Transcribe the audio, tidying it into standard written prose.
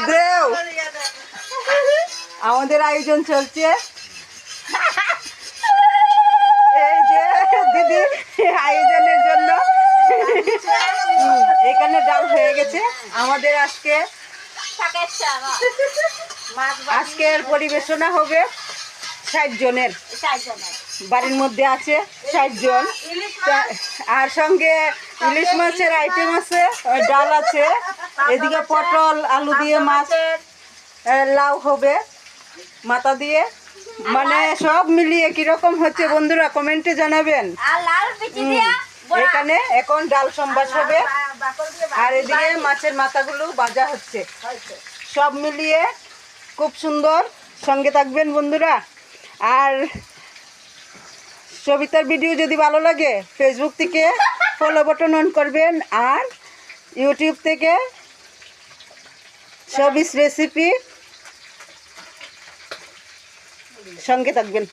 দেও আমাদের আয়োজন চলছে। এই যে দিদি আয়োজনের জন্য এখানে ডাল হয়ে গেছে। আমাদের আজকের পরিবেশনা হবে 60 জনের। বাড়ির মধ্যে আছে 60 জন, আর সঙ্গে ইলিশ মাছের আইটেম আছে, ডাল আছে, এদিকে পটল আলু দিয়ে মাছ, লাউ হবে মাথা দিয়ে, মানে সব মিলিয়ে কিরকম হচ্ছে বন্ধুরা কমেন্টে জানাবেন। এখানে এখন ডাল সম্বাস হবে, আর এদিকে মাছের মাথাগুলো ভাজা হচ্ছে। সব মিলিয়ে খুব সুন্দর। সঙ্গে থাকবেন বন্ধুরা। আর সবিতার ভিডিও যদি ভালো লাগে ফেসবুক থেকে ফলো বাটন অন করবেন, আর ইউটিউব থেকে সবিস রেসিপি সঙ্গে থাকবেন।